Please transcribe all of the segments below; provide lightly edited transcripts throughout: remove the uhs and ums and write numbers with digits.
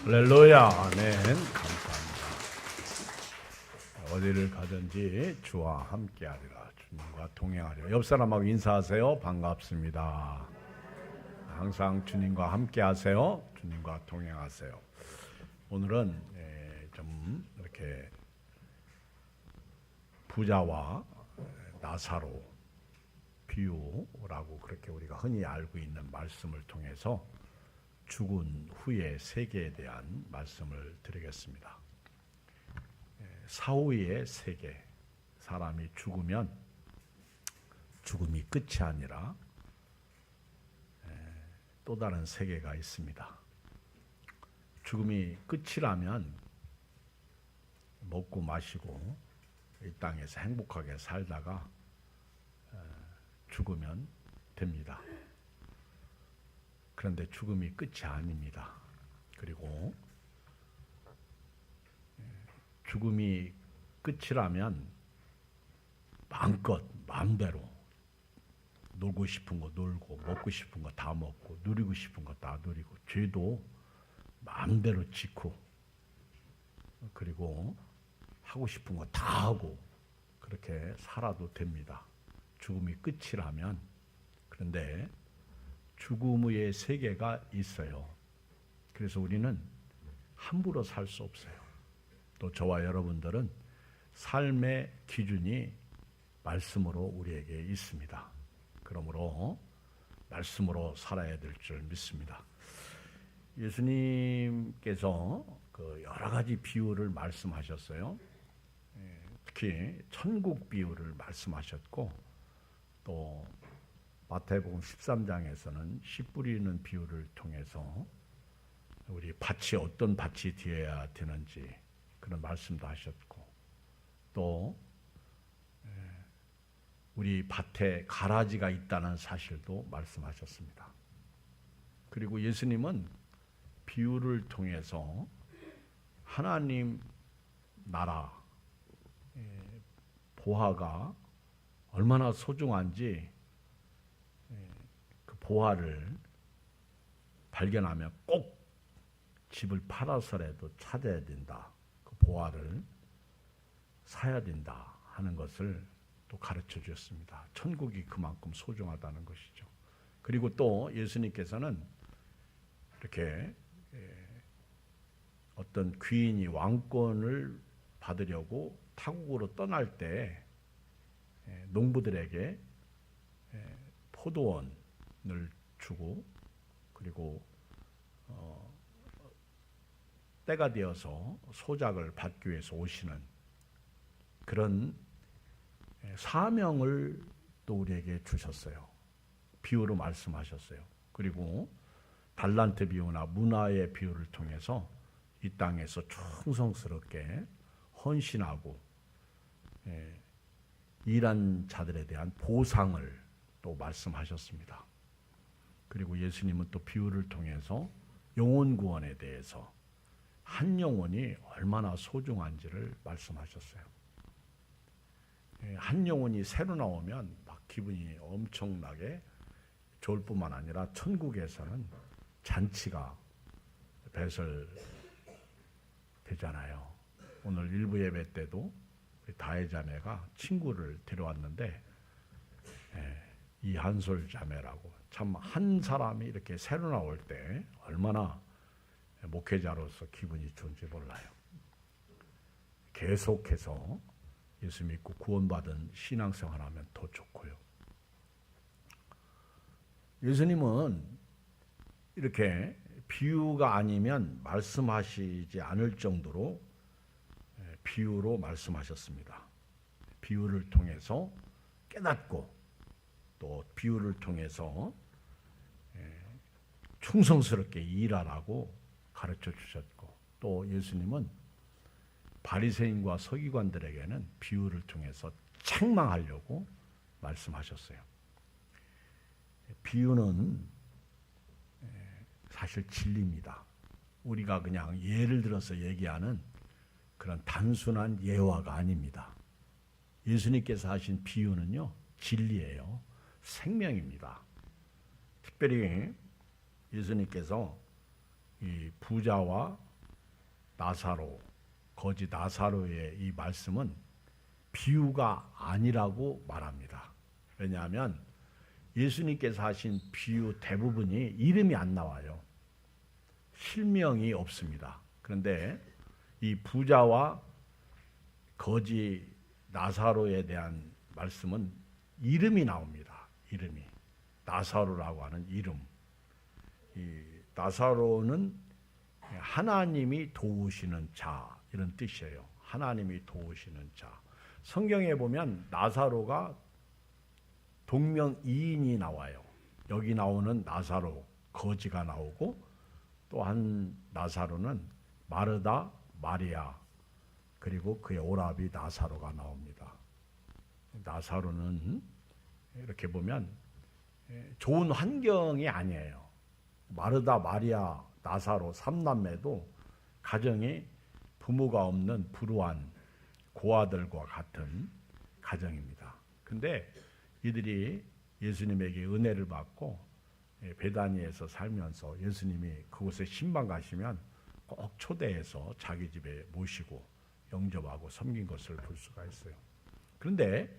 할렐루야. 아멘. 감사합니다. 어디를 가든지 주와 함께하리라. 주님과 동행하리라. 옆 사람하고 인사하세요. 반갑습니다. 항상 주님과 함께하세요. 주님과 동행하세요. 오늘은 좀 이렇게 부자와 나사로 비유라고 그렇게 우리가 흔히 알고 있는 말씀을 통해서 죽은 후의 세계에 대한 말씀을 드리겠습니다. 사후의 세계, 사람이 죽으면 죽음이 끝이 아니라 또 다른 세계가 있습니다. 죽음이 끝이라면 먹고 마시고 이 땅에서 행복하게 살다가 죽으면 됩니다. 그런데 죽음이 끝이 아닙니다. 그리고 죽음이 끝이라면 마음껏 마음대로 놀고 싶은 거 놀고 먹고 싶은 거 다 먹고 누리고 싶은 거 다 누리고 죄도 마음대로 짓고 그리고 하고 싶은 거 다 하고 그렇게 살아도 됩니다. 죽음이 끝이라면. 그런데 죽음의 세계가 있어요. 그래서 우리는 함부로 살 수 없어요. 또 저와 여러분들은 삶의 기준이 말씀으로 우리에게 있습니다. 그러므로 말씀으로 살아야 될 줄 믿습니다. 예수님께서 여러 가지 비유를 말씀하셨어요. 특히 천국 비유를 말씀하셨고 또 마태복음 13장에서는 씨 뿌리는 비유를 통해서 우리 밭이 어떤 밭이 되어야 되는지 그런 말씀도 하셨고 또 우리 밭에 가라지가 있다는 사실도 말씀하셨습니다. 그리고 예수님은 비유를 통해서 하나님 나라 보화가 얼마나 소중한지 그 보화를 발견하면 꼭 집을 팔아서라도 찾아야 된다. 그 보화를 사야 된다 하는 것을 또 가르쳐 주셨습니다. 천국이 그만큼 소중하다는 것이죠. 그리고 또 예수님께서는 이렇게 어떤 귀인이 왕권을 받으려고 타국으로 떠날 때 농부들에게 포도원을 주고 그리고 때가 되어서 소작을 받기 위해서 오시는 그런 사명을 또 우리에게 주셨어요. 비유로 말씀하셨어요. 그리고 달란트 비유나 문화의 비유를 통해서 이 땅에서 충성스럽게 헌신하고 일한 자들에 대한 보상을 또 말씀하셨습니다. 그리고 예수님은 또 비유를 통해서 영혼 구원에 대해서 한 영혼이 얼마나 소중한지를 말씀하셨어요. 한 영혼이 새로 나오면 막 기분이 엄청나게 좋을 뿐만 아니라 천국에서는 잔치가 배설되잖아요. 오늘 일부 예배 때도 우리 다혜 자매가 친구를 데려왔는데 이한솔 자매라고 참 한 사람이 이렇게 새로 나올 때 얼마나 목회자로서 기분이 좋은지 몰라요. 계속해서 예수 믿고 구원받은 신앙생활하면 더 좋고요. 예수님은 이렇게 비유가 아니면 말씀하시지 않을 정도로 비유로 말씀하셨습니다. 비유를 통해서 깨닫고 또 비유를 통해서 충성스럽게 일하라고 가르쳐 주셨고 또 예수님은 바리새인과 서기관들에게는 비유를 통해서 책망하려고 말씀하셨어요. 비유는 사실 진리입니다. 우리가 그냥 예를 들어서 얘기하는 그런 단순한 예화가 아닙니다. 예수님께서 하신 비유는요, 진리예요. 생명입니다. 특별히 예수님께서 이 부자와 나사로, 거지 나사로의 이 말씀은 비유가 아니라고 말합니다. 왜냐하면 예수님께서 하신 비유 대부분이 이름이 안 나와요. 실명이 없습니다. 그런데 이 부자와 거지 나사로에 대한 말씀은 이름이 나옵니다. 이름이. 나사로라고 하는 이름. 이 나사로는 하나님이 도우시는 자 이런 뜻이에요. 하나님이 도우시는 자. 성경에 보면 나사로가 동명이인이 나와요. 여기 나오는 나사로 거지가 나오고 또 한 나사로는 마르다 마리아 그리고 그의 오라비 나사로가 나옵니다. 나사로는 이렇게 보면 좋은 환경이 아니에요. 마르다 마리아 나사로 3남매도 가정이 부모가 없는 불우한 고아들과 같은 가정입니다. 근데 이들이 예수님에게 은혜를 받고 베다니에서 살면서 예수님이 그곳에 신방 가시면 꼭 초대해서 자기 집에 모시고 영접하고 섬긴 것을 볼 수가 있어요. 그런데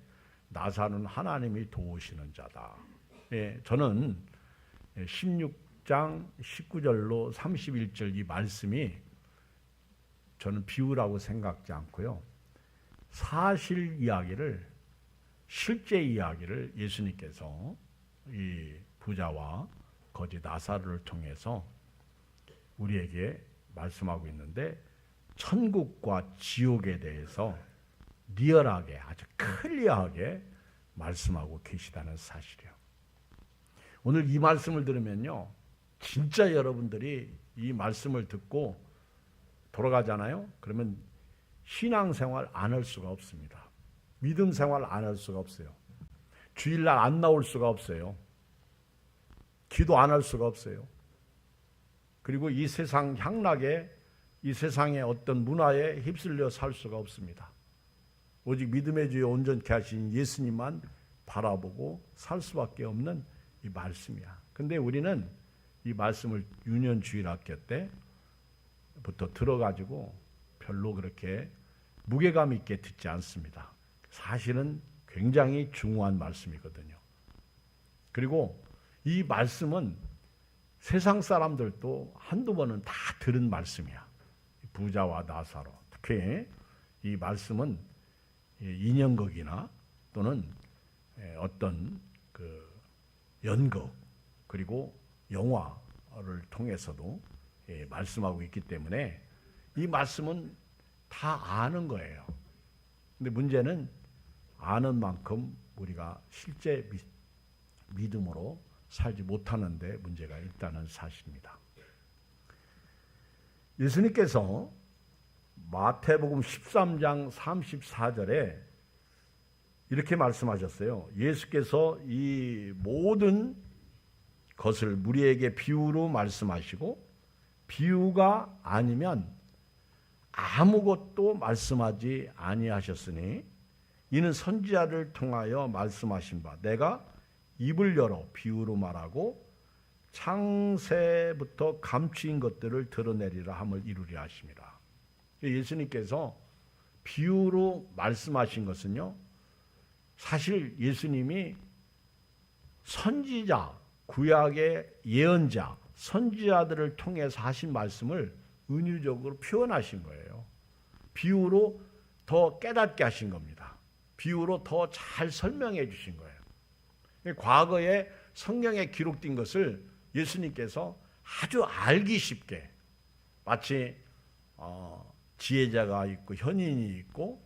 나사로는 하나님이 도우시는 자다. 저는 16장 19절로 31절 이 말씀이 저는 비유라고 생각지 않고요. 사실 이야기를 실제 이야기를 예수님께서 이 부자와 거지 나사로를 통해서 우리에게 말씀하고 있는데 천국과 지옥에 대해서 리얼하게 아주 클리어하게 말씀하고 계시다는 사실이에요. 오늘 이 말씀을 들으면요. 진짜 여러분들이 이 말씀을 듣고 돌아가잖아요. 그러면 신앙생활 안 할 수가 없습니다. 믿음 생활 안 할 수가 없어요. 주일날 안 나올 수가 없어요. 기도 안 할 수가 없어요. 그리고 이 세상 향락에 이 세상의 어떤 문화에 휩쓸려 살 수가 없습니다. 오직 믿음의 주에 온전케 하신 예수님만 바라보고 살 수밖에 없는 이 말씀이야. 근데 우리는 이 말씀을 유년 주일학교 때부터 들어가지고 별로 그렇게 무게감 있게 듣지 않습니다. 사실은 굉장히 중요한 말씀이거든요. 그리고 이 말씀은 세상 사람들도 한두 번은 다 들은 말씀이야. 부자와 나사로. 특히 이 말씀은 인형극이나 또는 어떤 그 연극 그리고 영화를 통해서도 말씀하고 있기 때문에 이 말씀은 다 아는 거예요. 근데 문제는 아는 만큼 우리가 실제 믿음으로 살지 못하는 데 문제가 있다는 사실입니다. 예수님께서 마태복음 13장 34절에 이렇게 말씀하셨어요. 예수께서 이 모든 것을 우리에게 비유로 말씀하시고 비유가 아니면 아무것도 말씀하지 아니하셨으니 이는 선지자를 통하여 말씀하신 바 내가 입을 열어 비유로 말하고 창세부터 감추인 것들을 드러내리라 함을 이루려 하심이라. 예수님께서 비유로 말씀하신 것은요. 사실 예수님이 선지자, 구약의 예언자, 선지자들을 통해서 하신 말씀을 은유적으로 표현하신 거예요. 비유로 더 깨닫게 하신 겁니다. 비유로 더 잘 설명해 주신 거예요. 과거에 성경에 기록된 것을 예수님께서 아주 알기 쉽게 마치 지혜자가 있고 현인이 있고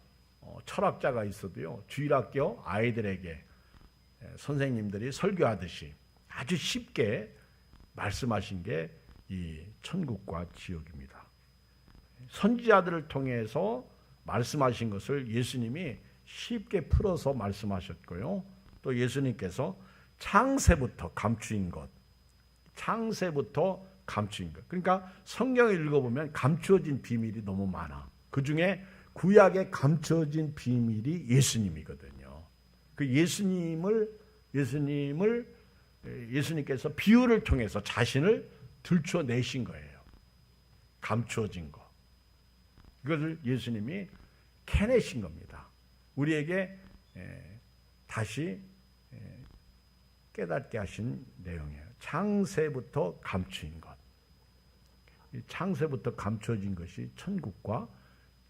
철학자가 있어도요. 주일학교 아이들에게 선생님들이 설교하듯이 아주 쉽게 말씀하신 게 이 천국과 지옥입니다. 선지자들을 통해서 말씀하신 것을 예수님이 쉽게 풀어서 말씀하셨고요. 또 예수님께서 창세부터 감추인 것, 창세부터 감추인 것. 그러니까 성경을 읽어보면 감추어진 비밀이 너무 많아. 그 중에 구약에 감추어진 비밀이 예수님이거든요. 그 예수님께서 비유를 통해서 자신을 들춰내신 거예요. 감추어진 거. 이것을 예수님이 캐내신 겁니다. 우리에게 다시 깨닫게 하신 내용이에요. 창세부터 감추인 것. 창세부터 감춰진 것이 천국과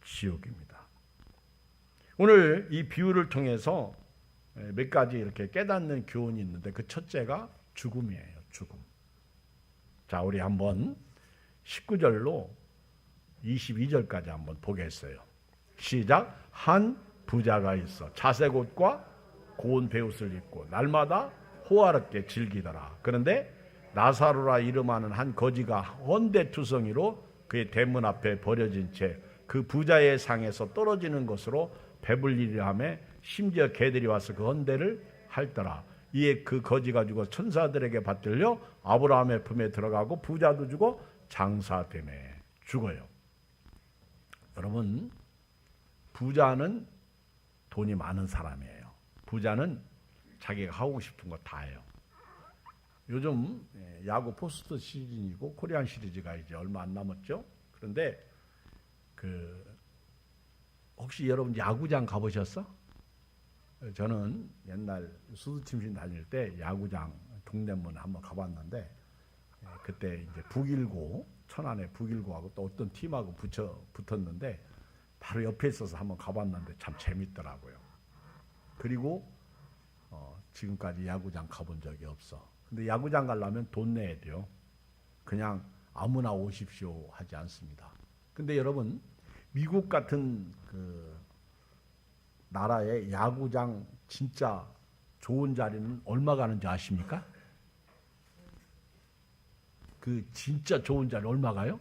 지옥입니다. 오늘 이 비유를 통해서 몇 가지 이렇게 깨닫는 교훈이 있는데 그 첫째가 죽음이에요. 죽음. 자, 우리 한번 19절로 22절까지 한번 보겠어요. 시작. 한 부자가 있어 자색 옷과 고운 베옷을 입고 날마다 호화롭게 즐기더라. 그런데 나사로라 이름하는 한 거지가 헌데투성이로 그의 대문 앞에 버려진 채 그 부자의 상에서 떨어지는 것으로 배불리려 하며 심지어 개들이 와서 그 헌데를 핥더라. 이에 그 거지가 죽어 천사들에게 받들려 아브라함의 품에 들어가고 부자도 죽어 장사되매 죽어요. 여러분, 부자는 돈이 많은 사람이에요. 부자는 자기가 하고 싶은 거 다 해요. 요즘 야구 포스트 시즌이고 코리안 시리즈가 이제 얼마 안 남았죠. 그런데 혹시 여러분 야구장 가보셨어? 저는 옛날 수두침신 다닐 때 야구장 동대문 한번 가봤는데 그때 이제 북일고 천안에 북일고하고 또 어떤 팀하고 붙었는데 바로 옆에 있어서 한번 가봤는데 참 재밌더라고요. 그리고 지금까지 야구장 가본 적이 없어. 근데 야구장 가려면 돈 내야 돼요. 그냥 아무나 오십시오 하지 않습니다. 근데 여러분, 미국 같은 그 나라의 야구장 진짜 좋은 자리는 얼마 가는지 아십니까? 그 진짜 좋은 자리 얼마 가요?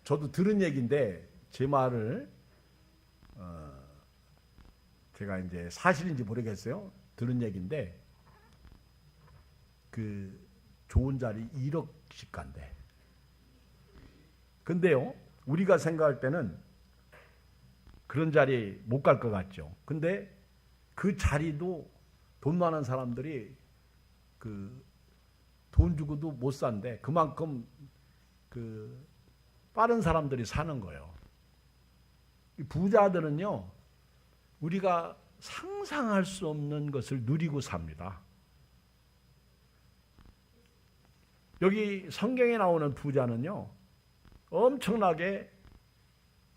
저도 들은 얘기인데 제 말을 제가 이제 사실인지 모르겠어요. 들은 얘기인데 그 좋은 자리 1억씩 간대. 근데요, 우리가 생각할 때는 그런 자리 못 갈 것 같죠. 근데 그 자리도 돈 많은 사람들이 그 돈 주고도 못 산대. 그만큼 그 빠른 사람들이 사는 거예요. 이 부자들은요, 우리가 상상할 수 없는 것을 누리고 삽니다. 여기 성경에 나오는 부자는요, 엄청나게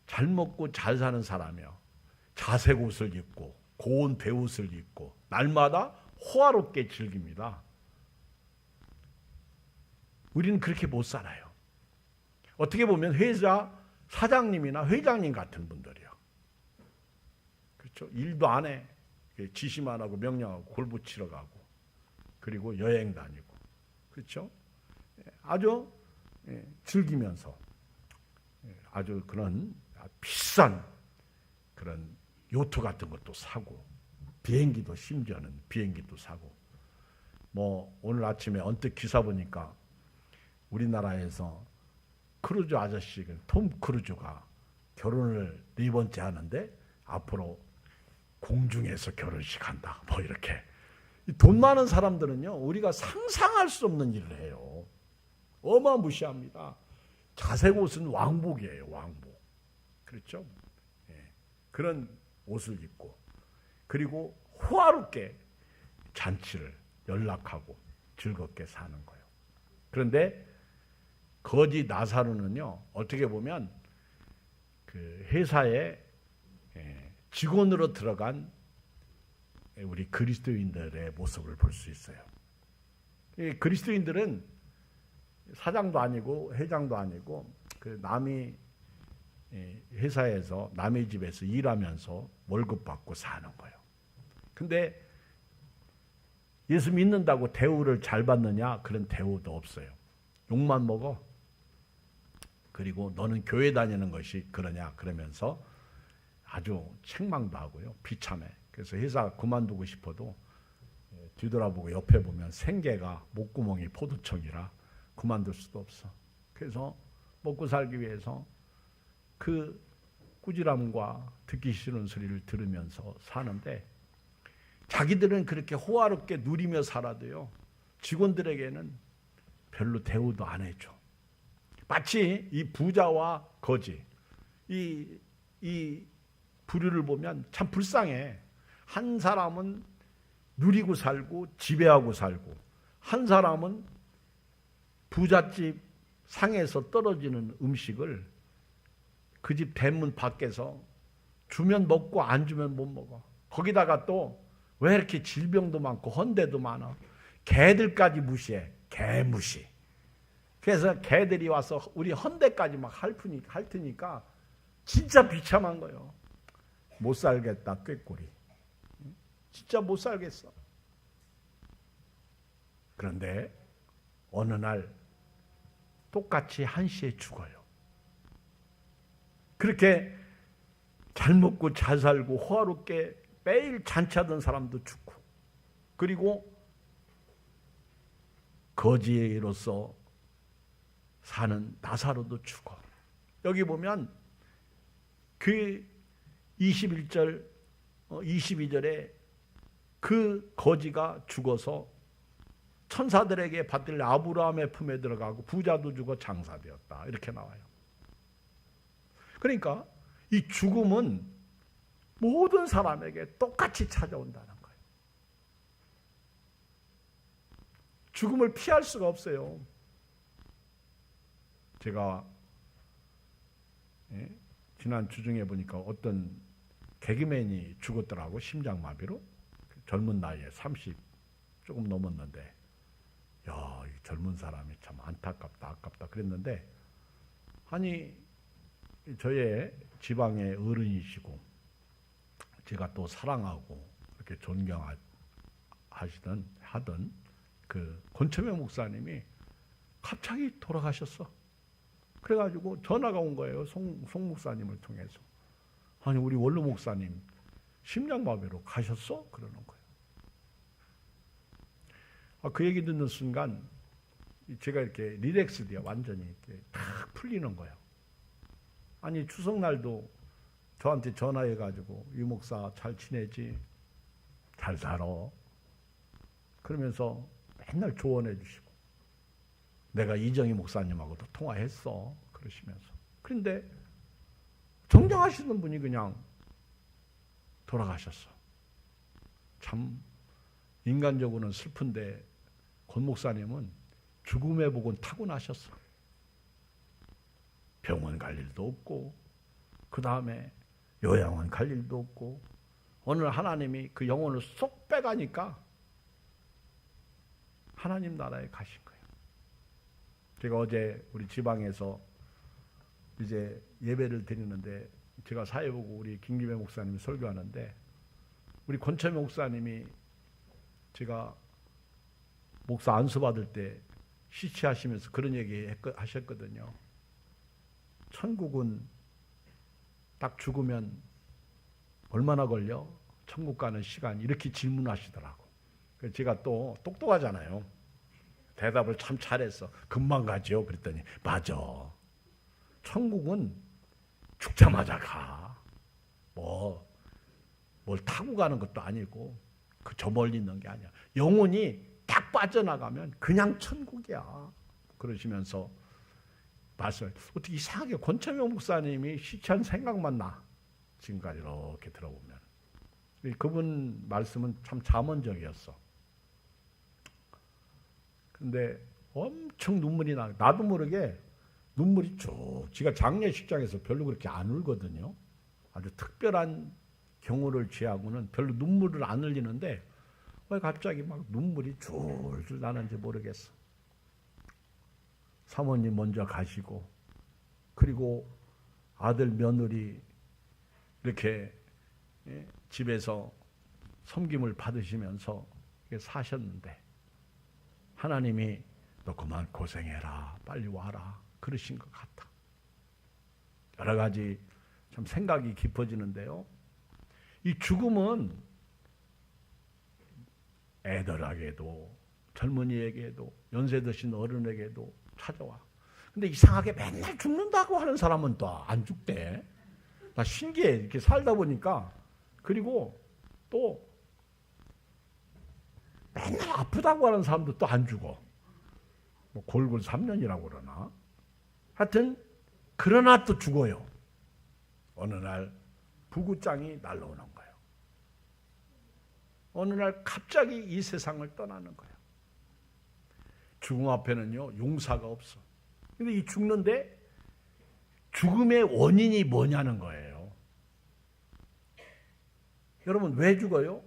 잘 먹고 잘 사는 사람이요. 자색 옷을 입고 고운 베옷을 입고 날마다 호화롭게 즐깁니다. 우리는 그렇게 못 살아요. 어떻게 보면 회사 사장님이나 회장님 같은 분들이요. 그렇죠? 일도 안 해. 지시만 하고 명령하고 골프 치러 가고 그리고 여행 다니고 그렇죠? 아주 즐기면서 아주 그런 비싼 그런 요트 같은 것도 사고 비행기도 심지어는 비행기도 사고 뭐 오늘 아침에 언뜻 기사 보니까 우리나라에서 크루즈 아저씨 톰 크루즈가 결혼을 4번째 하는데 앞으로 공중에서 결혼식 한다 뭐 이렇게 돈 많은 사람들은요 우리가 상상할 수 없는 일을 해요. 어마무시합니다. 자색 옷은 왕복이에요. 왕복. 그렇죠? 예. 그런 옷을 입고 그리고 호화롭게 잔치를 연락하고 즐겁게 사는 거예요. 그런데 거지 나사로는요 어떻게 보면 그 회사에 직원으로 들어간 우리 그리스도인들의 모습을 볼 수 있어요. 이 그리스도인들은 사장도 아니고 회장도 아니고 그 남이 회사에서 남의 집에서 일하면서 월급 받고 사는 거예요. 근데 예수 믿는다고 대우를 잘 받느냐? 그런 대우도 없어요. 욕만 먹어. 그리고 너는 교회 다니는 것이 그러냐? 그러면서 아주 책망도 하고요. 비참해. 그래서 회사 그만두고 싶어도 뒤돌아보고 옆에 보면 생계가 목구멍이 포도청이라 그만둘 수도 없어. 그래서 먹고 살기 위해서 그 꾸지람과 듣기 싫은 소리를 들으면서 사는데 자기들은 그렇게 호화롭게 누리며 살아도요. 직원들에게는 별로 대우도 안 해줘. 마치 이 부자와 거지, 이 부류를 보면 참 불쌍해. 한 사람은 누리고 살고 지배하고 살고, 한 사람은 부잣집 상에서 떨어지는 음식을 그 집 대문 밖에서 주면 먹고 안 주면 못 먹어. 거기다가 또 왜 이렇게 질병도 많고 헌데도 많아? 개들까지 무시해. 개무시. 그래서 개들이 와서 우리 헌데까지 막 핥으니까 진짜 비참한 거예요. 못 살겠다, 꾀꼬리. 진짜 못 살겠어. 그런데 어느 날 똑같이 한시에 죽어요. 그렇게 잘 먹고 잘 살고 호화롭게 매일 잔치하던 사람도 죽고, 그리고 거지로서 사는 나사로도 죽어. 여기 보면 그 21절, 22절에 그 거지가 죽어서 천사들에게 받들 아브라함의 품에 들어가고 부자도 죽어 장사되었다. 이렇게 나와요. 그러니까 이 죽음은 모든 사람에게 똑같이 찾아온다는 거예요. 죽음을 피할 수가 없어요. 제가 지난 주중에 보니까 어떤 개그맨이 죽었더라고. 심장마비로. 젊은 나이에 30 조금 넘었는데, 야, 이 젊은 사람이 참 안타깝다, 아깝다 그랬는데, 아니 저의 지방의 어른이시고 제가 또 사랑하고 이렇게 하던 그 권천명 목사님이 갑자기 돌아가셨어. 그래가지고 전화가 온 거예요. 송 목사님을 통해서. 아니 우리 원로 목사님 심장마비로 가셨어? 그러는 거예요. 그 얘기 듣는 순간 제가 이렇게 릴렉스 돼요. 완전히 이렇게 탁 풀리는 거예요. 아니 추석날도 저한테 전화해가지고 유 목사 잘 지내지? 잘 살아? 그러면서 맨날 조언해 주시고, 내가 이정희 목사님하고도 통화했어 그러시면서. 그런데 정정하시는 분이 그냥 돌아가셨어. 참 인간적으로는 슬픈데 권 목사님은 죽음의 복은 타고나셨어. 병원 갈 일도 없고, 그 다음에 요양원 갈 일도 없고, 오늘 하나님이 그 영혼을 쏙 빼가니까 하나님 나라에 가신 거예요. 제가 어제 우리 지방에서 이제 예배를 드리는데, 제가 사회보고 우리 김기배 목사님이 설교하는데, 우리 권철명 목사님이 제가 목사 안수 받을 때 시치하시면서 그런 얘기 하셨거든요. 천국은 딱 죽으면 얼마나 걸려? 천국 가는 시간, 이렇게 질문하시더라고. 그래서 제가 또 똑똑하잖아요. 대답을 참 잘했어. 금방 가죠. 그랬더니 맞아. 천국은 죽자마자 가. 뭘 타고 가는 것도 아니고 저 멀리 있는 게 아니야. 영혼이 딱 빠져나가면 그냥 천국이야. 그러시면서 말씀. 어떻게 이상하게 권천명 목사님이 시치한 생각만 나. 지금까지 이렇게 들어보면. 그분 말씀은 참 잠언적이었어. 근데 엄청 눈물이 나. 나도 모르게 눈물이 쭉. 지가 장례식장에서 별로 그렇게 안 울거든요. 아주 특별한 경우를 취하고는 별로 눈물을 안 흘리는데 왜 갑자기 막 눈물이 줄줄 나는지 모르겠어. 사모님 먼저 가시고, 그리고 아들 며느리 이렇게 집에서 섬김을 받으시면서 사셨는데, 하나님이 너 그만 고생해라, 빨리 와라 그러신 것 같아. 여러 가지 참 생각이 깊어지는데요. 이 죽음은 애들에게도 젊은이에게도 연세 드신 어른에게도 찾아와. 근데 이상하게 맨날 죽는다고 하는 사람은 또 안 죽대. 나 신기해. 이렇게 살다 보니까. 그리고 또 맨날 아프다고 하는 사람도 또 안 죽어. 뭐 골골 3년이라고 그러나. 하여튼 그러나 또 죽어요. 어느 날 부구장이 날라오는 거예요. 어느 날 갑자기 이 세상을 떠나는 거예요. 죽음 앞에는요 용사가 없어. 근데 이 죽는데 죽음의 원인이 뭐냐는 거예요. 여러분 왜 죽어요?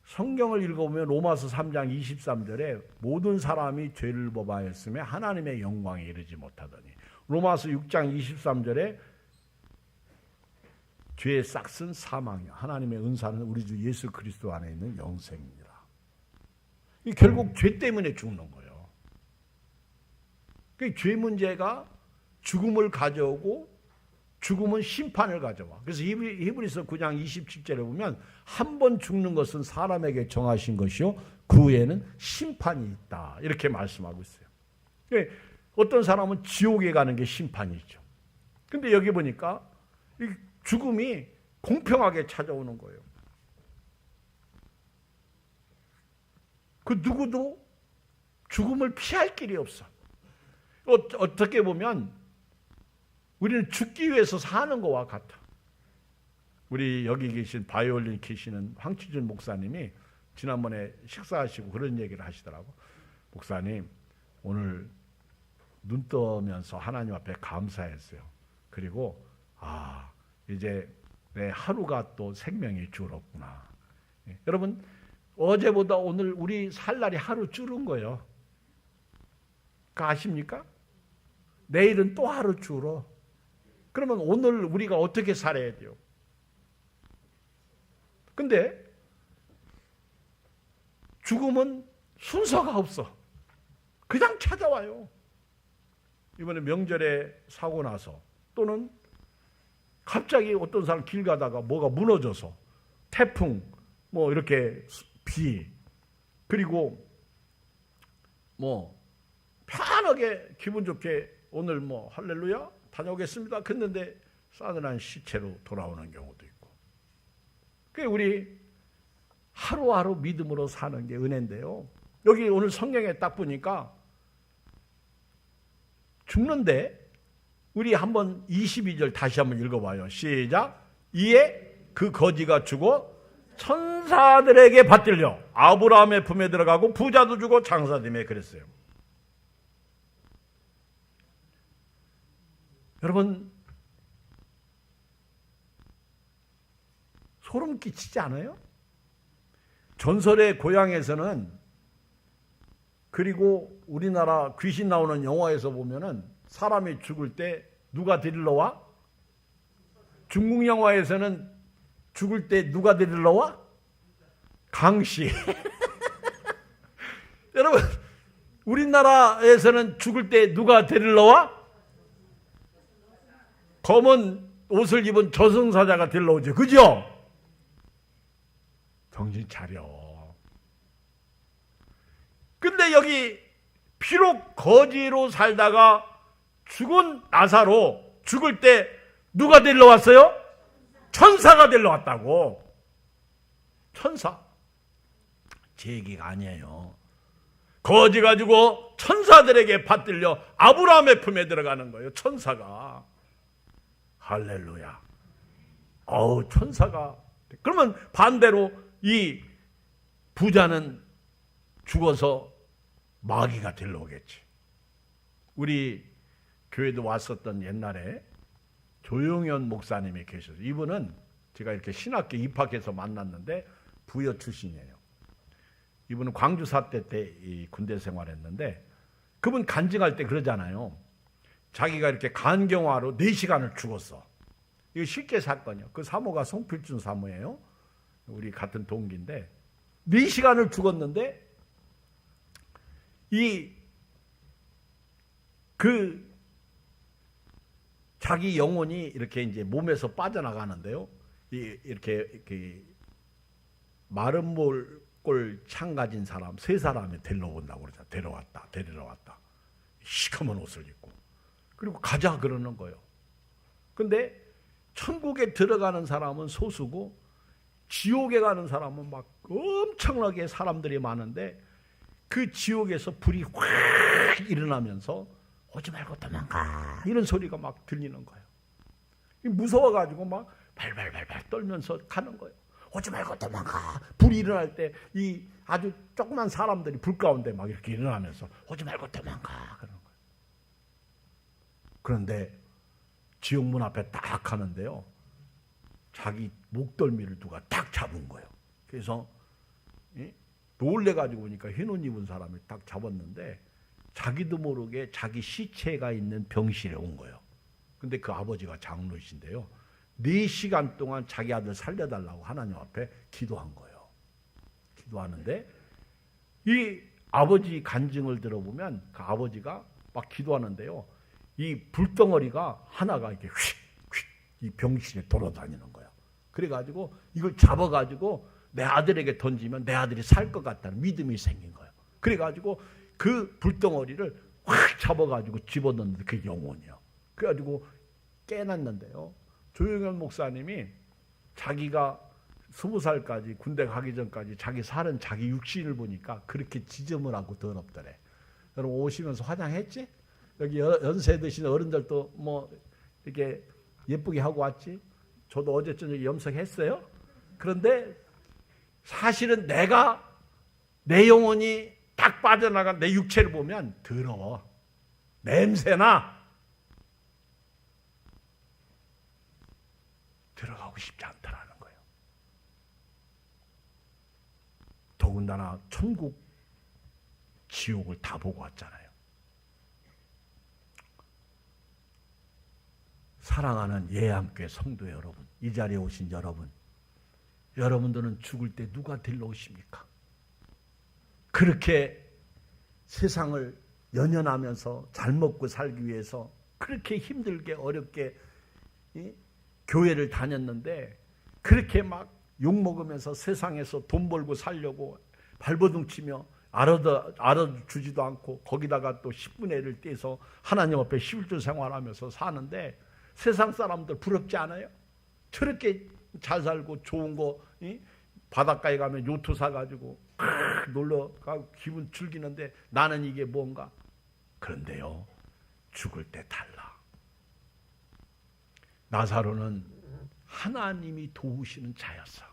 성경을 읽어보면 로마서 3장 23절에 모든 사람이 죄를 범하였으며 하나님의 영광에 이르지 못하더니, 로마서 6장 23절에 죄의 싹은 사망이요 하나님의 은사는 우리 주 예수 그리스도 안에 있는 영생이니라. 결국 죄 때문에 죽는 거예요. 죄 문제가 죽음을 가져오고 죽음은 심판을 가져와. 그래서 히브리서 9장 27절에 보면 한 번 죽는 것은 사람에게 정하신 것이요 그 후에는 심판이 있다 이렇게 말씀하고 있어요. 어떤 사람은 지옥에 가는 게 심판이죠. 근데 여기 보니까 죽음이 공평하게 찾아오는 거예요. 그 누구도 죽음을 피할 길이 없어. 어떻게 보면 우리는 죽기 위해서 사는 것과 같아. 우리 여기 계신 바이올린 키시는 황치준 목사님이 지난번에 식사하시고 그런 얘기를 하시더라고. 목사님 오늘 눈 떠면서 하나님 앞에 감사했어요. 그리고 이제 내 하루가 또 생명이 줄었구나. 여러분 어제보다 오늘 우리 살 날이 하루 줄은 거예요. 그거 아십니까? 내일은 또 하루 줄어. 그러면 오늘 우리가 어떻게 살아야 돼요? 근데 죽음은 순서가 없어. 그냥 찾아와요. 이번에 명절에 사고 나서 또는 갑자기 어떤 사람 길 가다가 뭐가 무너져서 태풍 뭐 이렇게 비 그리고 뭐 편하게 기분 좋게 오늘 뭐 할렐루야 다녀오겠습니다. 그랬는데 싸늘한 시체로 돌아오는 경우도 있고. 그게 우리 하루하루 믿음으로 사는 게 은혜인데요. 여기 오늘 성경에 딱 보니까 죽는데 우리 한번 22절 다시 한번 읽어봐요. 시작. 이에 그 거지가 죽어 천사들에게 받들려 아브라함의 품에 들어가고 부자도 죽어 장사됨에 그랬어요. 여러분 소름 끼치지 않아요? 전설의 고향에서는 그리고 우리나라 귀신 나오는 영화에서 보면은 사람이 죽을 때 누가 데리러 와? 중국 영화에서는 죽을 때 누가 데리러 와? 강씨. 여러분 우리나라에서는 죽을 때 누가 데리러 와? 검은 옷을 입은 저승사자가 데리러 오죠. 그죠? 정신 차려. 근데 여기 비록 거지로 살다가 죽은 나사로 죽을 때 누가 데리러 왔어요? 천사가 데리러 왔다고. 천사. 제 얘기가 아니에요. 거지 가지고 천사들에게 받들려 아브라함의 품에 들어가는 거예요. 천사가. 할렐루야. 천사가. 그러면 반대로 이 부자는 죽어서 마귀가 데리러 오겠지. 우리 교회도 왔었던 옛날에 조용현 목사님이 계셔서 이분은 제가 이렇게 신학교 입학해서 만났는데 부여 출신이에요. 이분은 광주 사태 때 이 군대 생활했는데 그분 간증할 때 그러잖아요. 자기가 이렇게 간경화로 4시간을 죽었어. 이거 실제 사건이요. 그 사모가 송필준 사모예요. 우리 같은 동기인데 4시간을 죽었는데 자기 영혼이 이렇게 이제 몸에서 빠져나가는데요. 이렇게 마른 몰골 창 가진 사람 3사람이 데려온다고 그러죠. 데리러 왔다. 시커먼 옷을 입고. 그리고 가자 그러는 거예요. 근데 천국에 들어가는 사람은 소수고 지옥에 가는 사람은 막 엄청나게 사람들이 많은데 그 지옥에서 불이 확 일어나면서 오지 말고 도망가. 이런 소리가 막 들리는 거예요. 무서워가지고 막 발발발발 떨면서 가는 거예요. 오지 말고 도망가. 불이 일어날 때 이 아주 조그만 사람들이 불 가운데 막 이렇게 일어나면서 오지 말고 도망가 그러는 거예요. 그런데 지옥문 앞에 딱 하는데요, 자기 목덜미를 누가 딱 잡은 거예요. 그래서 놀래가지고 보니까 흰 옷 입은 사람이 딱 잡았는데 자기도 모르게 자기 시체가 있는 병실에 온 거예요. 근데 그 아버지가 장로이신데요, 4시간 동안 자기 아들 살려달라고 하나님 앞에 기도한 거예요. 기도하는데 이 아버지 간증을 들어보면 그 아버지가 막 기도하는데요, 이 불덩어리가 하나가 이렇게 휙휙 이 병실에 돌아다니는 거예요. 그래가지고 이걸 잡아가지고 내 아들에게 던지면 내 아들이 살 것 같다는 믿음이 생긴 거예요. 그래가지고 그 불덩어리를 확 잡아가지고 집어넣는데 그게 영혼이에요. 그래가지고 깨났는데요, 조영현 목사님이 자기가 20살까지 군대 가기 전까지 자기 살은 자기 육신을 보니까 그렇게 지저분하고 더럽더래. 여러분 오시면서 화장했지? 여기 연세 드신 어른들도 뭐 이렇게 예쁘게 하고 왔지? 저도 어제 저녁에 염색했어요. 그런데 사실은 내 영혼이 딱 빠져나간 내 육체를 보면 더러워. 냄새나. 들어가고 싶지 않다라는 거예요. 더군다나 천국, 지옥을 다 보고 왔잖아요. 사랑하는 예암교회 성도 여러분, 이 자리에 오신 여러분, 여러분들은 죽을 때 누가 들러오십니까? 그렇게 세상을 연연하면서 잘 먹고 살기 위해서 그렇게 힘들게 어렵게 교회를 다녔는데 그렇게 막 욕먹으면서 세상에서 돈 벌고 살려고 발버둥 치며 알아주지도 않고 거기다가 또 10분의 1을 떼서 하나님 앞에 11조 생활하면서 사는데 세상 사람들 부럽지 않아요? 저렇게 잘 살고 좋은 거 바닷가에 가면 요트 사가지고 놀러 가고 기분 즐기는데 나는 이게 뭔가? 그런데요, 죽을 때 달라. 나사로는 하나님이 도우시는 자였어.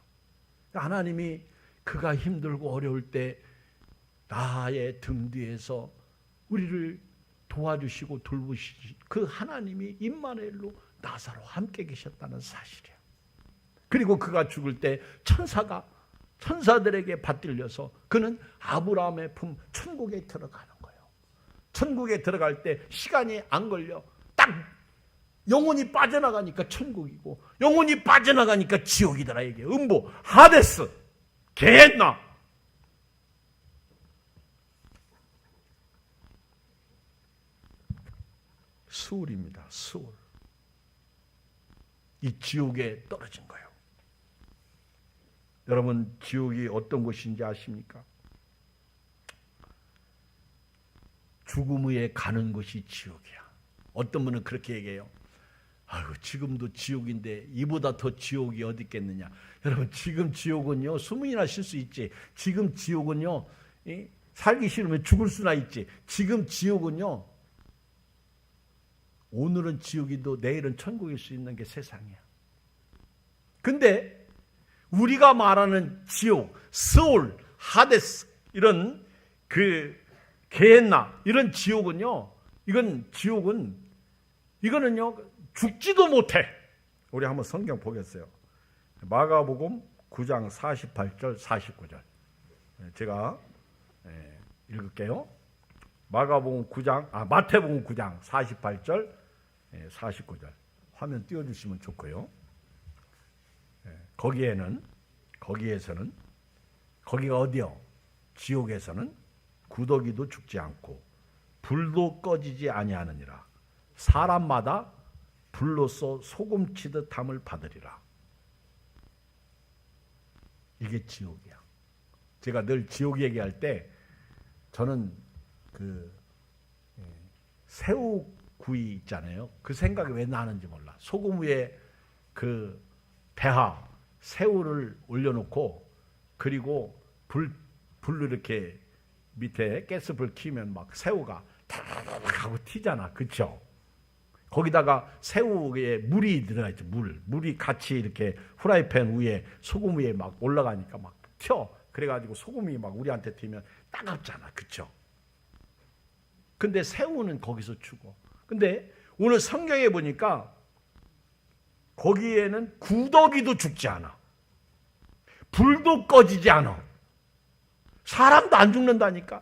하나님이 그가 힘들고 어려울 때 나의 등 뒤에서 우리를 도와주시고 돌보시지, 그 하나님이 임마누엘로 나사로와 함께 계셨다는 사실이야. 그리고 그가 죽을 때 천사들에게 받들려서 그는 아브라함의 품 천국에 들어가는 거예요. 천국에 들어갈 때 시간이 안 걸려. 딱 영혼이 빠져나가니까 천국이고 영혼이 빠져나가니까 지옥이더라. 이게 음보, 하데스, 게헨나. 수울입니다. 수울. 이 지옥에 떨어진 거예요. 여러분, 지옥이 어떤 곳인지 아십니까? 죽음 후에 가는 곳이 지옥이야. 어떤 분은 그렇게 얘기해요. 아유, 지금도 지옥인데 이보다 더 지옥이 어디 있겠느냐. 여러분, 지금 지옥은요, 수문이나 쉴 수 있지. 지금 지옥은요, 살기 싫으면 죽을 수나 있지. 지금 지옥은요, 오늘은 지옥이도 내일은 천국일 수 있는 게 세상이야. 근데 우리가 말하는 지옥, 스올, 하데스, 이런 게헨나, 이런 지옥은요, 이거는요, 죽지도 못해. 우리 한번 성경 보겠어요. 마가복음 9장 48절, 49절. 제가 읽을게요. 마태복음 9장 48절, 49절. 화면 띄워주시면 좋고요. 거기에서는 거기가 어디요? 지옥에서는 구더기도 죽지 않고 불도 꺼지지 아니하느니라. 사람마다 불로써 소금치듯 함을 받으리라. 이게 지옥이야. 제가 늘 지옥 얘기할 때 저는 새우구이 있잖아요. 그 생각이 왜 나는지 몰라. 소금 위에 그 배하 새우를 올려놓고 그리고 불로 이렇게 밑에 가스불 켜면 막 새우가 탁 하고 튀잖아. 그쵸? 거기다가 새우에 물이 들어가 있죠. 물이 같이 이렇게 후라이팬 위에 소금 위에 막 올라가니까 막 튀어. 그래가지고 소금이 막 우리한테 튀면 따갑잖아. 그쵸? 근데 새우는 거기서 죽어. 근데 오늘 성경에 보니까 거기에는 구더기도 죽지 않아. 불도 꺼지지 않아. 사람도 안 죽는다니까.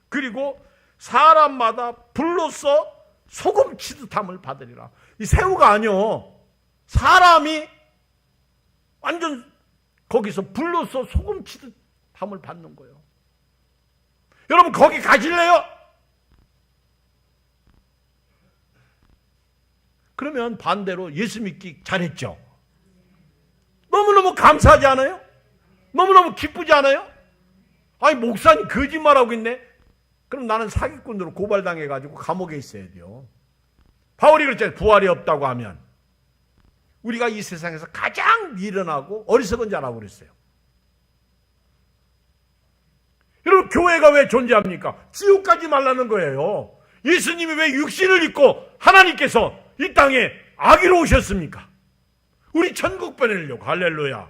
그리고 사람마다 불로써 소금 치듯함을 받으리라. 이 새우가 아니요. 사람이 완전 거기서 불로써 소금 치듯함을 받는 거예요. 여러분 거기 가실래요? 그러면 반대로 예수 믿기 잘했죠. 너무너무 감사하지 않아요? 너무너무 기쁘지 않아요? 아니 목사님 거짓말하고 있네. 그럼 나는 사기꾼으로 고발당해가지고 감옥에 있어야 돼요. 바울이 그랬잖아요. 부활이 없다고 하면 우리가 이 세상에서 가장 미련하고 어리석은 자라고 그랬어요. 여러분 교회가 왜 존재합니까? 지옥 가지 말라는 거예요. 예수님이 왜 육신을 입고 하나님께서 이 땅에 아기로 오셨습니까? 우리 천국 보내려고. 할렐루야.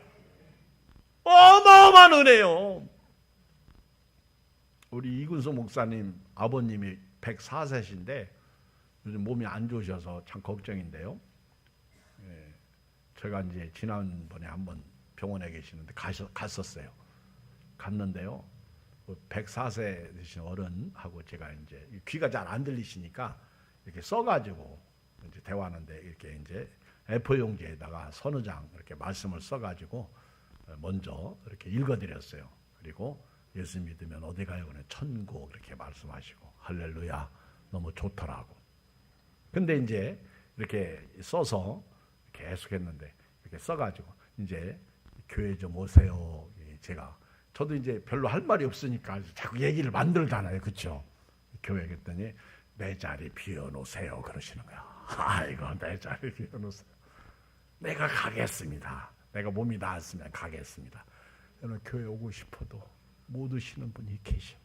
어마어마한 은혜요. 우리 이근수 목사님 아버님이 104세신데 요즘 몸이 안 좋으셔서 참 걱정인데요. 제가 이제 지난번에 한번 병원에 계시는데 갔었어요. 갔는데요. 104세 되신 어른하고 제가 이제 귀가 잘 안 들리시니까 이렇게 써가지고 이제 대화하는데 이렇게 이제 A4 용지에다가 선우장 이렇게 말씀을 써가지고 먼저 이렇게 읽어드렸어요. 그리고 예수 믿으면 어디 가요? 그냥 천국 이렇게 말씀하시고 할렐루야 너무 좋더라고. 근데 이제 이렇게 써서 계속 했는데 이렇게 써가지고 이제 교회 좀 오세요. 저도 이제 별로 할 말이 없으니까 자꾸 얘기를 만들잖아요. 그렇죠? 교회 그랬더니 내 자리 비워놓으세요 그러시는 거야. 아이고 내 자리 비워놓으세요. 내가 가겠습니다. 내가 몸이 나았으면 가겠습니다. 여러분 교회 오고 싶어도 못 오시는 분이 계셔.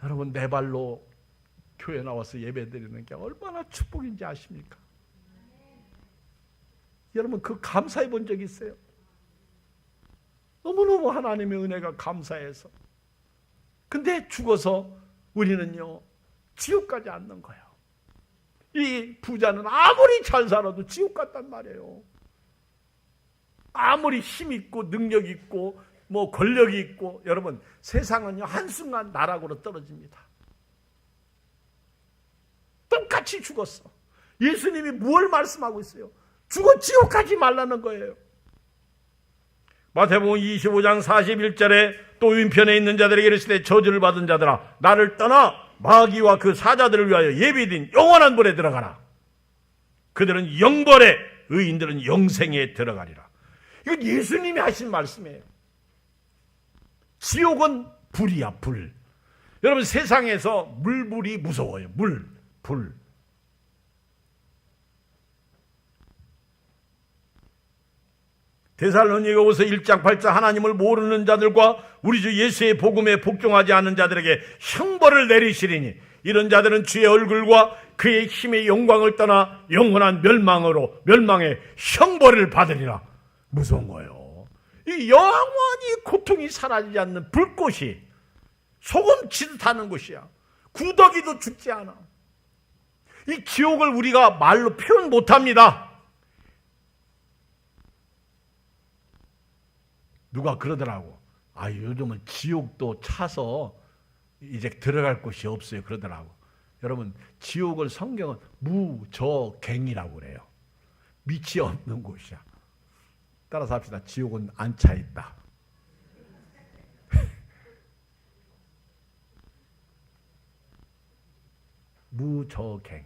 여러분 내 발로 교회 나와서 예배 드리는 게 얼마나 축복인지 아십니까? 여러분 그 감사해 본 적 있어요? 너무너무 하나님의 은혜가 감사해서. 근데 죽어서 우리는요 지옥 가지 않는 거예요. 이 부자는 아무리 잘 살아도 지옥 갔단 말이에요. 아무리 힘 있고 능력 있고 뭐 권력이 있고. 여러분 세상은요 한순간 나락으로 떨어집니다. 똑같이 죽었어. 예수님이 뭘 말씀하고 있어요? 죽어 지옥 가지 말라는 거예요. 마태복음 25장 41절에 또 왼편에 있는 자들에게 이르시되 저주를 받은 자들아 나를 떠나 마귀와 그 사자들을 위하여 예비된 영원한 불에 들어가라. 그들은 영벌에 의인들은 영생에 들어가리라. 이건 예수님이 하신 말씀이에요. 지옥은 불이야 불. 여러분 세상에서 물불이 무서워요. 불. 데살로니가후서 1장 8절 하나님을 모르는 자들과 우리 주 예수의 복음에 복종하지 않는 자들에게 형벌을 내리시리니 이런 자들은 주의 얼굴과 그의 힘의 영광을 떠나 영원한 멸망의 형벌을 받으리라. 무서운 거예요. 이 영원히 고통이 사라지지 않는 불꽃이 소금 치듯 하는 곳이야. 구더기도 죽지 않아. 이 지옥을 우리가 말로 표현 못합니다. 누가 그러더라고. 요즘은 지옥도 차서 이제 들어갈 곳이 없어요. 그러더라고. 여러분 지옥을 성경은 무저갱이라고 그래요. 밑이 없는 곳이야. 따라서 합시다. 지옥은 안 차 있다. 무저갱.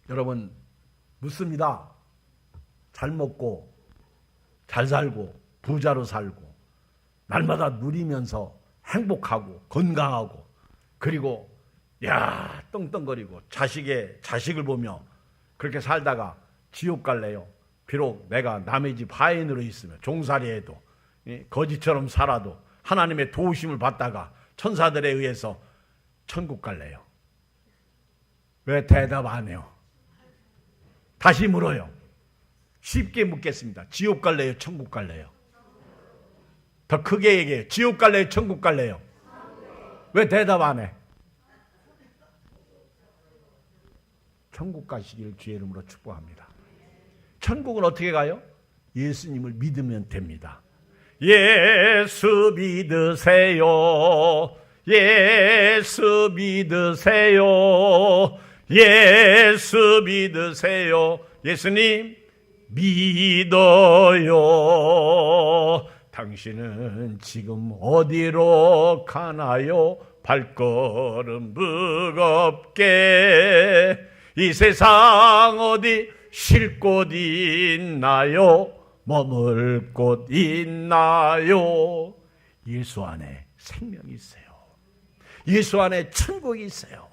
여러분 묻습니다. 잘 먹고 잘 살고 부자로 살고 날마다 누리면서 행복하고 건강하고 그리고 떵떵거리고 자식을 보며 그렇게 살다가 지옥 갈래요? 비록 내가 남의 집 하인으로 있으며 종살이해도 거지처럼 살아도 하나님의 도우심을 받다가 천사들에 의해서 천국 갈래요? 왜 대답 안 해요? 다시 물어요. 쉽게 묻겠습니다. 지옥 갈래요? 천국 갈래요? 더 크게 얘기해요. 지옥 갈래요? 천국 갈래요? 왜 대답 안 해? 천국 가시길 주의 이름으로 축복합니다. 천국은 어떻게 가요? 예수님을 믿으면 됩니다. 예수 믿으세요. 예수 믿으세요. 예수 믿으세요. 예수님 믿어요. 당신은 지금 어디로 가나요? 발걸음 무겁게 이 세상 어디 쉴 곳 있나요? 머물 곳 있나요? 예수 안에 생명이 있어요. 예수 안에 천국이 있어요.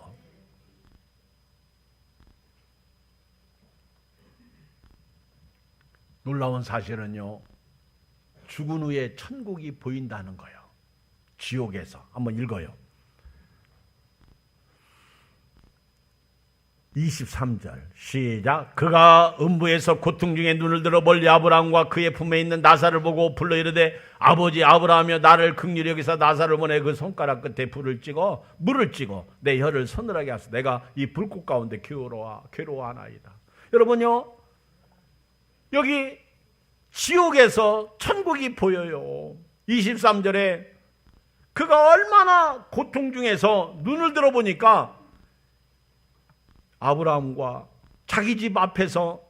놀라운 사실은요, 죽은 후에 천국이 보인다는 거예요. 지옥에서. 한번 읽어요. 23절 시작. 그가 음부에서 고통 중에 눈을 들어 멀리 아브라함과 그의 품에 있는 나사를 보고 불러 이르되 아버지 아브라함이여 나를 긍휼히 여기사 나사를 보내 그 손가락 끝에 물을 찍어 내 혀를 서늘하게 하소서. 내가 이 불꽃 가운데 괴로워하나이다. 여러분요, 여기 지옥에서 천국이 보여요. 23절에 그가 얼마나 고통 중에서 눈을 들어보니까 아브라함과 자기 집 앞에서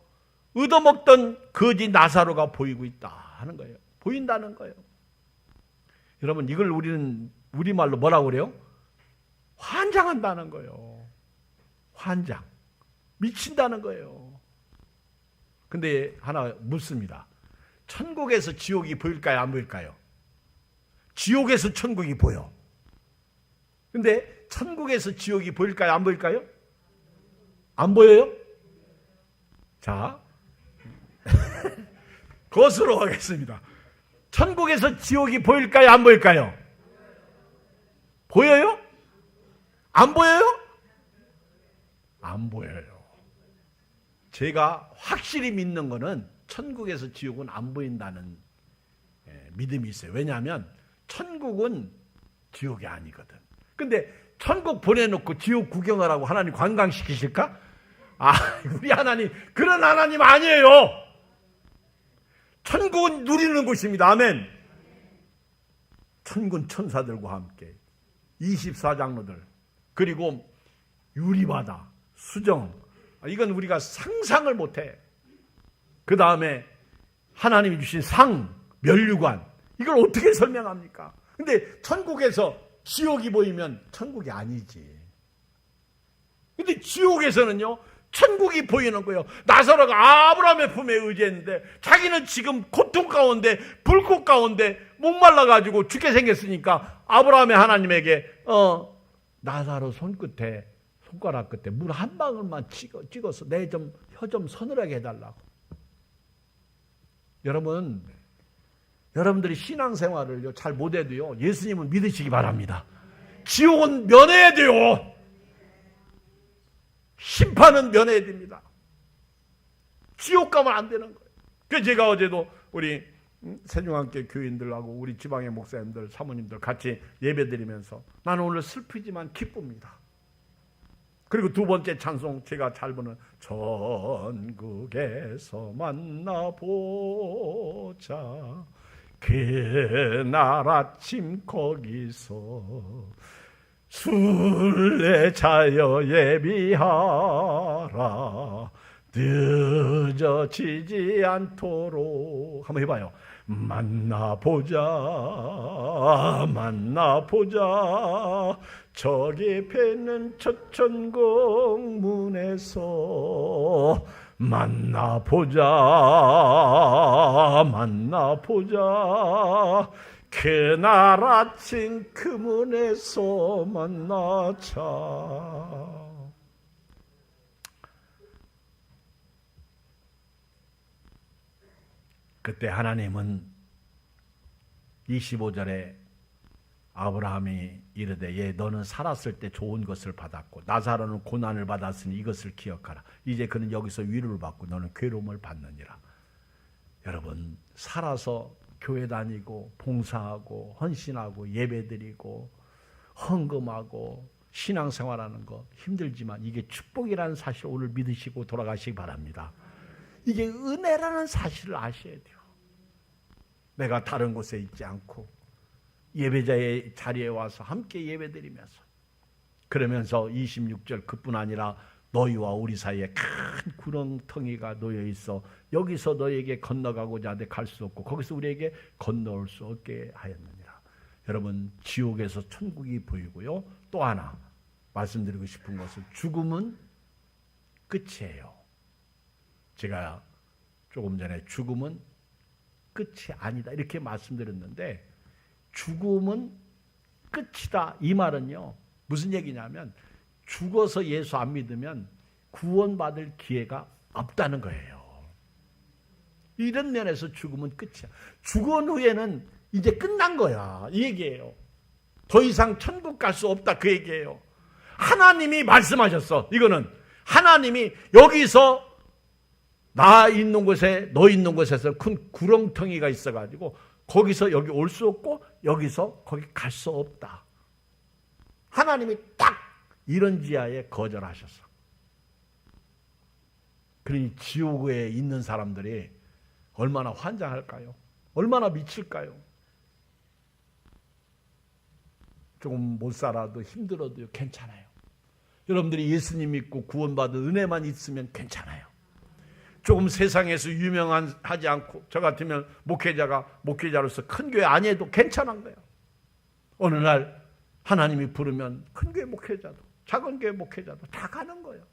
얻어먹던 거지 나사로가 보이고 있다 하는 거예요. 보인다는 거예요. 여러분, 이걸 우리는 우리말로 뭐라고 그래요? 환장한다는 거예요. 환장. 미친다는 거예요. 근데 하나 묻습니다. 천국에서 지옥이 보일까요? 안 보일까요? 지옥에서 천국이 보여. 근데 천국에서 지옥이 보일까요? 안 보일까요? 안 보여요? 자, 거스로 가겠습니다. 천국에서 지옥이 보일까요? 안 보일까요? 보여요? 안 보여요? 안 보여요. 제가 확실히 믿는 거는 천국에서 지옥은 안 보인다는 믿음이 있어요. 왜냐하면 천국은 지옥이 아니거든. 근데 천국 보내놓고 지옥 구경하라고 하나님 관광시키실까? 우리 하나님 그런 하나님 아니에요. 천국은 누리는 곳입니다. 아멘. 천군 천사들과 함께 24장로들 그리고 유리바다 수정, 이건 우리가 상상을 못해. 그 다음에 하나님이 주신 상, 면류관, 이걸 어떻게 설명합니까? 근데 천국에서 지옥이 보이면 천국이 아니지. 근데 지옥에서는요, 천국이 보이는 거예요. 나사로가 아브라함의 품에 의지했는데 자기는 지금 고통 가운데 불꽃 가운데 목말라가지고 죽게 생겼으니까 아브라함의 하나님에게 나사로 손가락 끝에 물 한 방울만 찍어서 내 혀 좀 서늘하게 해달라고. 여러분들이 신앙생활을 잘 못해도요, 예수님은 믿으시기 바랍니다. 지옥은 면해야 돼요. 심판은 면해야 됩니다. 지옥 가면 안 되는 거예요. 그래서 제가 어제도 우리 세종함께 교인들하고 우리 지방의 목사님들, 사모님들 같이 예배드리면서 나는 오늘 슬프지만 기쁩니다. 그리고 두 번째 찬송 제가 잘 부르는 천국에서 만나보자 그날 아침 거기서 순례자여 예비하라 늦어지지 않도록. 한번 해봐요. 만나보자 저기 펴있는 첫 천국문에서 만나보자 그날 아침 그 문에서 만나자. 그때 하나님은 25절에 아브라함이 이르되 예 너는 살았을 때 좋은 것을 받았고 나사로는 고난을 받았으니 이것을 기억하라. 이제 그는 여기서 위로를 받고 너는 괴로움을 받느니라. 여러분 살아서 교회 다니고 봉사하고 헌신하고 예배드리고 헌금하고 신앙생활하는 거 힘들지만 이게 축복이라는 사실 오늘 믿으시고 돌아가시기 바랍니다. 이게 은혜라는 사실을 아셔야 돼요. 내가 다른 곳에 있지 않고 예배자의 자리에 와서 함께 예배드리면서 그러면서 26절 그뿐 아니라 너희와 우리 사이에 큰 구렁텅이가 놓여 있어 여기서 너희에게 건너가고자 하되 갈 수 없고 거기서 우리에게 건너올 수 없게 하였느니라. 여러분 지옥에서 천국이 보이고요. 또 하나 말씀드리고 싶은 것은 죽음은 끝이에요. 제가 조금 전에 죽음은 끝이 아니다 이렇게 말씀드렸는데 죽음은 끝이다 이 말은요 무슨 얘기냐면 죽어서 예수 안 믿으면 구원받을 기회가 없다는 거예요. 이런 면에서 죽음은 끝이야. 죽은 후에는 이제 끝난 거야 이 얘기예요. 더 이상 천국 갈 수 없다 그 얘기예요. 하나님이 말씀하셨어. 이거는 하나님이 여기서 나 있는 곳에 너 있는 곳에서 큰 구렁텅이가 있어가지고 거기서 여기 올 수 없고 여기서 거기 갈 수 없다. 하나님이 딱 이런 지하에 거절하셨어. 그러니 지옥에 있는 사람들이 얼마나 환장할까요? 얼마나 미칠까요? 조금 못 살아도 힘들어도 괜찮아요. 여러분들이 예수님 믿고 구원받은 은혜만 있으면 괜찮아요. 조금 세상에서 유명하지 않고 저 같으면 목회자로서 큰 교회 안 해도 괜찮은 거예요. 어느 날 하나님이 부르면 큰 교회 목회자도 작은 교회 목회자도 다 가는 거예요.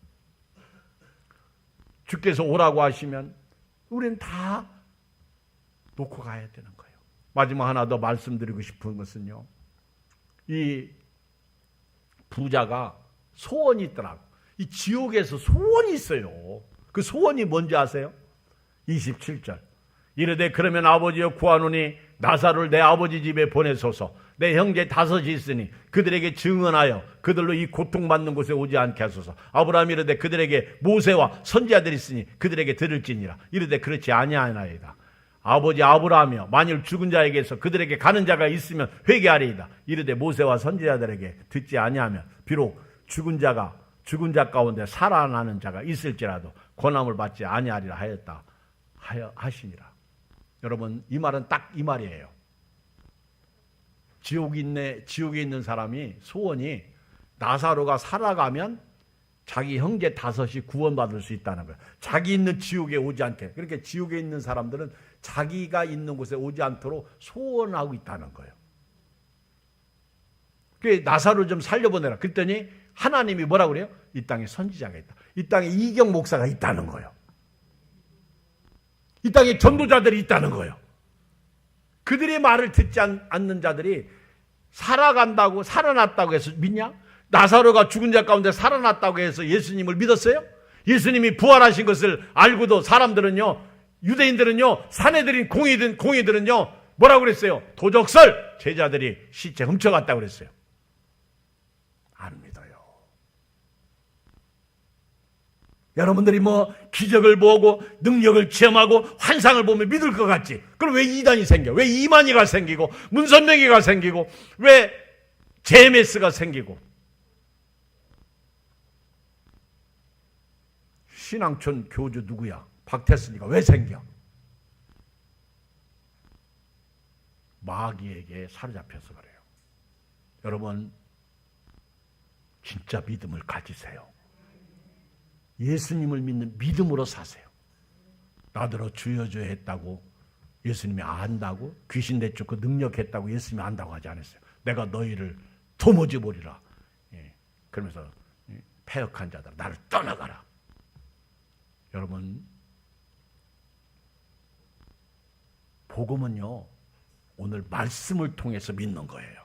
주께서 오라고 하시면 우리는 다 놓고 가야 되는 거예요. 마지막 하나 더 말씀드리고 싶은 것은요. 이 부자가 소원이 있더라고. 이 지옥에서 소원이 있어요. 그 소원이 뭔지 아세요? 27절. 이르되 그러면 아버지여 구하노니 나사로를 내 아버지 집에 보내소서. 내 형제 5이 있으니 그들에게 증언하여 그들로 이 고통받는 곳에 오지 않게 하소서. 아브라함이 이르되 그들에게 모세와 선지자들이 있으니 그들에게 들을지니라. 이르되 그렇지 아니하나이다. 아버지 아브라함이여 만일 죽은 자에게서 그들에게 가는 자가 있으면 회개하리이다. 이르되 모세와 선지자들에게 듣지 아니하면 비록 죽은 자 가운데 살아나는 자가 있을지라도 권함을 받지 아니하리라 하시니라. 여러분 이 말은 딱 이 말이에요. 지옥에 있는 사람이 소원이 나사로가 살아가면 자기 형제 5이 구원받을 수 있다는 거예요. 자기 있는 지옥에 오지 않게. 그렇게 지옥에 있는 사람들은 자기가 있는 곳에 오지 않도록 소원하고 있다는 거예요. 그 나사로 좀 살려보내라. 그랬더니 하나님이 뭐라고 그래요? 이 땅에 선지자가 있다. 이 땅에 이경 목사가 있다는 거예요. 이 땅에 전도자들이 있다는 거예요. 그들의 말을 듣지 않는 자들이 살아간다고 살아났다고 해서 믿냐? 나사로가 죽은 자 가운데 살아났다고 해서 예수님을 믿었어요? 예수님이 부활하신 것을 알고도 사람들은요, 유대인들은요, 사내들인 공의들은요 뭐라고 그랬어요? 도적설 제자들이 시체 훔쳐갔다고 그랬어요. 안 믿어요. 여러분들이 뭐 기적을 보고 능력을 체험하고 환상을 보면 믿을 것 같지? 그럼 왜 이단이 생겨? 왜 이만희가 생기고 문선명이가 생기고 왜 제메스가 생기고 신앙촌 교주 누구야? 박태순이가 왜 생겨? 마귀에게 사로잡혀서 그래요. 여러분 진짜 믿음을 가지세요. 예수님을 믿는 믿음으로 사세요. 나더러 주여 주여 했다고 예수님이 안다고? 귀신 내쫓고 능력했다고 예수님이 안다고 하지 않았어요. 내가 너희를 도무지 보리라. 그러면서 패역한 자들 나를 떠나가라. 여러분 복음은요 오늘 말씀을 통해서 믿는 거예요.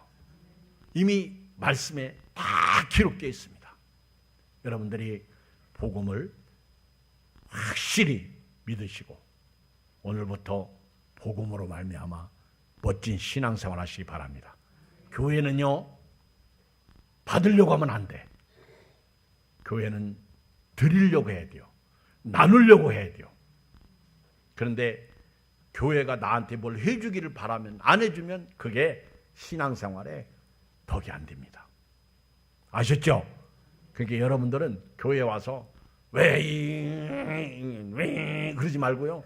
이미 말씀에 다 기록되어 있습니다. 여러분들이 복음을 확실히 믿으시고 오늘부터 복음으로 말미암아 멋진 신앙생활 하시기 바랍니다. 교회는요, 받으려고 하면 안 돼. 교회는 드리려고 해야 돼요. 나누려고 해야 돼요. 그런데 교회가 나한테 뭘 해주기를 바라면 안 해주면 그게 신앙생활에 덕이 안 됩니다. 아셨죠? 그러니까 여러분들은 교회 와서 왜 그러지 말고요.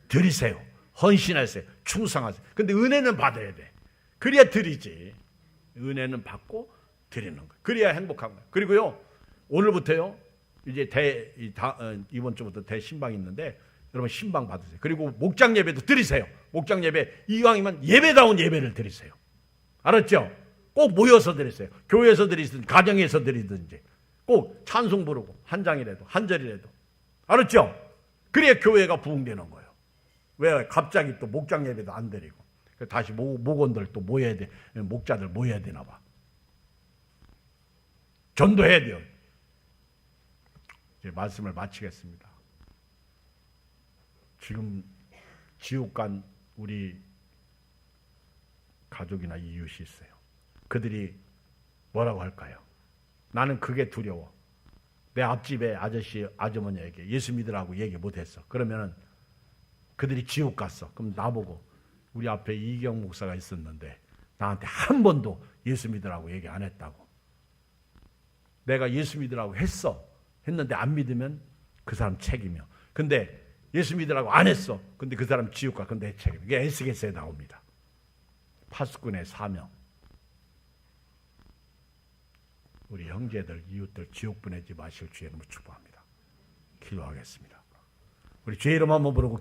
드리세요. 헌신하세요. 충성하세요. 근데 은혜는 받아야 돼. 그래야 드리지. 은혜는 받고 드리는 거예요. 그래야 행복한 거예요. 그리고요, 오늘부터요, 이제 이번 주부터 대신방이 있는데 여러분 신방 받으세요. 그리고 목장 예배도 드리세요. 목장 예배 이왕이면 예배다운 예배를 드리세요. 알았죠? 꼭 모여서 드리세요. 교회에서 드리든 가정에서 드리든지 꼭 찬송 부르고 한 장이라도 한 절이라도. 알았죠? 그래야 교회가 부흥되는 거예요. 왜 갑자기 또 목장 예배도 안 드리고 다시 목원들 또 모여야 돼. 목자들 모여야 되나 봐. 전도해야 돼요. 이제 말씀을 마치겠습니다. 지금 지옥 간 우리 가족이나 이웃이 있어요. 그들이 뭐라고 할까요? 나는 그게 두려워. 내 앞집에 아주머니에게 예수 믿으라고 얘기 못했어. 그러면은 그들이 지옥 갔어. 그럼 나보고 우리 앞에 이경 목사가 있었는데 나한테 한 번도 예수 믿으라고 얘기 안 했다고. 내가 예수 믿으라고 했는데 안 믿으면 그 사람 책임이요. 근데 예수 믿으라고 안 했어. 근데 그 사람 지옥 가. 그건 내 책임. 이게 에스겔서에 나옵니다. 파수꾼의 사명. 우리 형제들, 이웃들 지옥 보내지 마실 주의 이름으로 축복합니다. 기도하겠습니다. 우리 주의 이름 한번 부르고